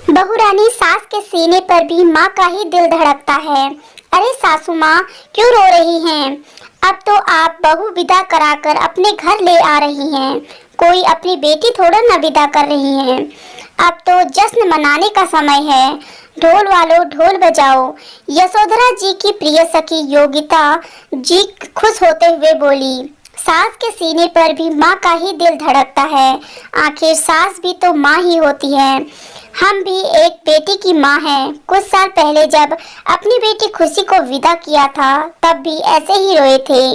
बहू रानी सास के सीने पर भी माँ का ही दिल धड़कता है। अरे सासू माँ क्यों रो रही हैं? अब तो आप बहू विदा कराकर अपने घर ले आ रही हैं। कोई अपनी बेटी थोड़ा न विदा कर रही हैं। अब तो जश्न मनाने का समय है। ढोल वालों ढोल बजाओ। यशोधरा जी की प्रिय सखी योगिता जी खुश होते हुए बोली। सास के सीने पर भी माँ का ही दिल धड़कता है। आखिर सास भी तो माँ ही होती है। हम भी एक बेटी की माँ हैं। कुछ साल पहले जब अपनी बेटी खुशी को विदा किया था तब भी ऐसे ही रोए थे।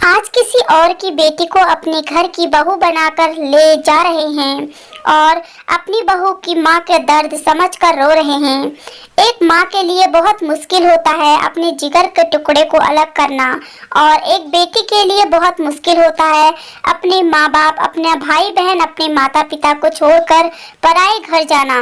आज किसी और की बेटी को अपने घर की बहू बनाकर ले जा रहे हैं और अपनी बहू की माँ के दर्द समझकर रो रहे हैं। एक माँ के लिए बहुत मुश्किल होता है अपने जिगर के टुकड़े को अलग करना, और एक बेटी के लिए बहुत मुश्किल होता है अपने माँ बाप, अपने भाई बहन, अपने माता पिता को छोड़कर पराए घर जाना।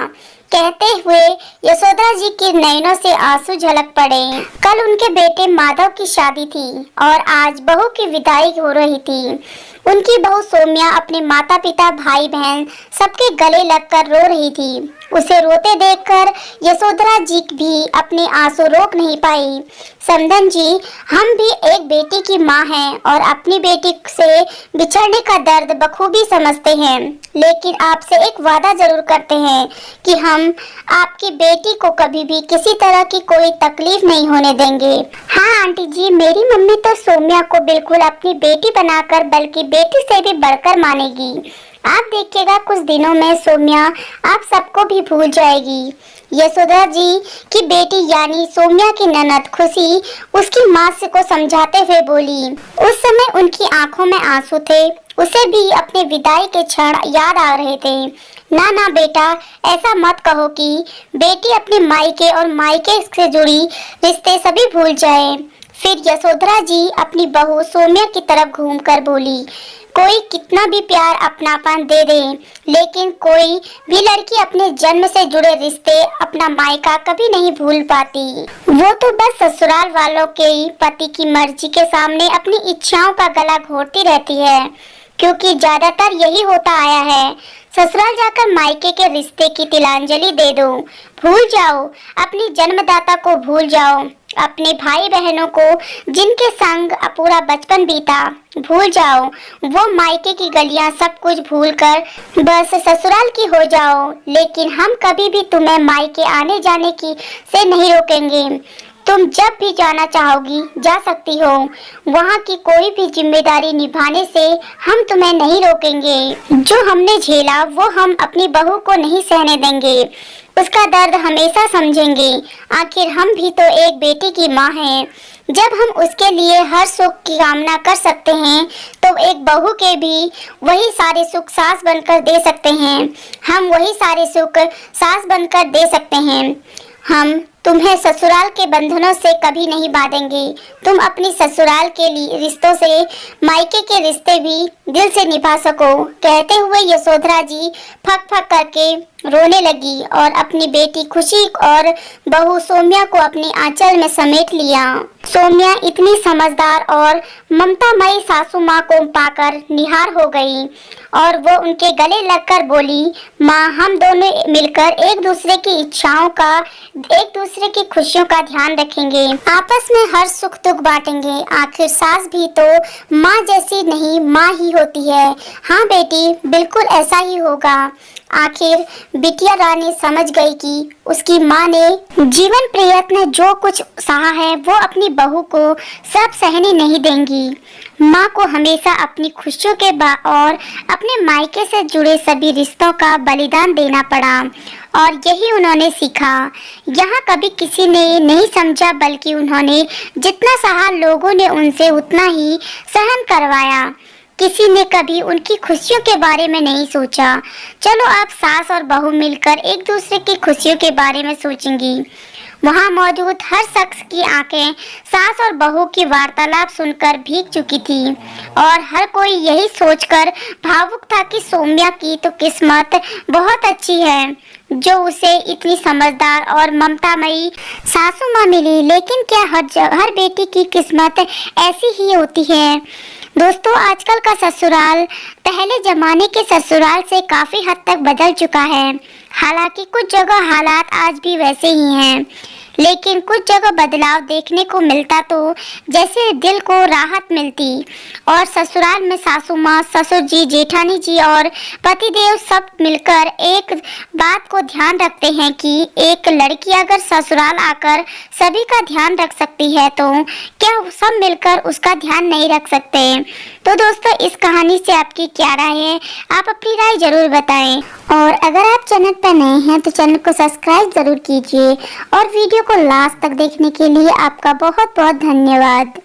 कहते हुए यशोदा जी के नयनों से आंसू झलक पड़े। कल उनके बेटे माधव की शादी थी और आज बहू की विदाई हो रही थी। उनकी बहू सौम्या अपने माता पिता, भाई बहन सबके गले लगकर रो रही थी। उसे रोते देखकर यशोधरा जी भी अपने आंसू रोक नहीं पाई। समधन जी, हम भी एक बेटी की माँ हैं और अपनी बेटी से बिछड़ने का दर्द बखूबी समझते हैं, लेकिन आपसे एक वादा जरूर करते हैं कि हम आपकी बेटी को कभी भी किसी तरह की कोई तकलीफ नहीं होने देंगे। हाँ आंटी जी, मेरी मम्मी तो सौम्या को बिल्कुल अपनी बेटी बनाकर बल्कि बेटी से भी बढ़कर मानेगी। आप देखिएगा कुछ दिनों में सौम्या आप सबको भी भूल जाएगी। यशोदा जी की बेटी यानी सौम्या की ननद खुशी उसकी माँ से को समझाते हुए बोली। उस समय उनकी आंखों में आंसू थे। उसे भी अपने विदाई के क्षण याद आ रहे थे। ना ना बेटा, ऐसा मत कहो कि बेटी अपने मायके और मायके से जुड़ी रिश्ते सभी भूल जाए। फिर यशोधरा जी अपनी बहू सौम्या की तरफ घूमकर बोली, कोई कितना भी प्यार अपनापन दे दे, लेकिन कोई भी लड़की अपने जन्म से जुड़े रिश्ते, अपना मायका कभी नहीं भूल पाती। वो तो बस ससुराल वालों के पति की मर्जी के सामने अपनी इच्छाओं का गला घोटती रहती है, क्योंकि ज्यादातर यही होता आया है। ससुराल जाकर मायके के रिश्ते की तिलांजलि दे दो। भूल जाओ अपनी जन्मदाता को, भूल जाओ अपने भाई बहनों को जिनके संग पूरा बचपन बीता, भूल जाओ वो मायके की गलियां, सब कुछ भूलकर बस ससुराल की हो जाओ। लेकिन हम कभी भी तुम्हें मायके आने जाने की से नहीं रोकेंगे। तुम जब भी जाना चाहोगी जा सकती हो। वहाँ की कोई भी जिम्मेदारी निभाने से हम तुम्हें नहीं रोकेंगे। जो हमने झेला वो हम अपनी बहू को नहीं सहने देंगे। उसका दर्द हमेशा समझेंगे। आखिर हम भी तो एक बेटी की माँ हैं। जब हम उसके लिए हर सुख की कामना कर सकते हैं तो एक बहू के भी वही सारे सुख सास बनकर दे सकते हैं। हम वही सारे सुख सास बनकर दे सकते हैं। हम तुम्हें ससुराल के बंधनों से कभी नहीं बांधेंगे। तुम अपनी ससुराल के लिए रिश्तों से मायके के रिश्ते भी दिल से निभा सको। कहते हुए यशोधरा जी फक फक करके रोने लगी और अपनी बेटी खुशी और बहू सौम्या को अपनी आंचल में समेट लिया। सौम्या इतनी समझदार और ममतामयी सासू माँ को पाकर निहार हो गई और वो उनके गले लगकर बोली, माँ हम दोनों मिलकर एक दूसरे की इच्छाओं का, एक दूसरे की खुशियों का ध्यान रखेंगे, आपस में हर सुख दुख बांटेंगे। आखिर सास भी तो माँ जैसी नहीं, माँ ही होती है। हाँ बेटी, बिल्कुल ऐसा ही होगा। आखिर बिटिया रानी समझ गई कि उसकी माँ ने जीवन प्रयत्न जो कुछ सहा है वो अपनी बहू को सब सहने नहीं देंगी। माँ को हमेशा अपनी खुशियों के और अपने मायके से जुड़े सभी रिश्तों का बलिदान देना पड़ा और यही उन्होंने सीखा। यहाँ कभी किसी ने नहीं समझा, बल्कि उन्होंने जितना सहा लोगों ने उनसे उतना ही सहन करवाया। किसी ने कभी उनकी खुशियों के बारे में नहीं सोचा। चलो आप सास और बहू मिलकर एक दूसरे की खुशियों के बारे में सोचेंगी। वहाँ मौजूद हर शख्स की आंखें सास और बहू की वार्तालाप सुनकर भीग चुकी थी और हर कोई यही सोचकर भावुक था कि सौम्या की तो किस्मत बहुत अच्छी है जो उसे इतनी समझदार और ममतामयी सासू माँ मिली। लेकिन क्या हर बेटी की किस्मत ऐसी ही होती है? दोस्तों, आजकल का ससुराल पहले जमाने के ससुराल से काफी हद तक बदल चुका है। हालांकि कुछ जगह हालात आज भी वैसे ही हैं, लेकिन कुछ जगह बदलाव देखने को मिलता तो जैसे दिल को राहत मिलती। और ससुराल में सासू माँ, ससुर जी, जेठानी जी और पतिदेव सब मिलकर एक बात को ध्यान रखते हैं कि एक लड़की अगर ससुराल आकर सभी का ध्यान रख सकती है तो क्या सब मिलकर उसका ध्यान नहीं रख सकते। तो दोस्तों, इस कहानी से आपकी क्या राय है, आप अपनी राय जरूर बताएं। और अगर आप चैनल पर नए हैं तो चैनल को सब्सक्राइब जरूर कीजिए और वीडियो को लास्ट तक देखने के लिए आपका बहुत बहुत धन्यवाद।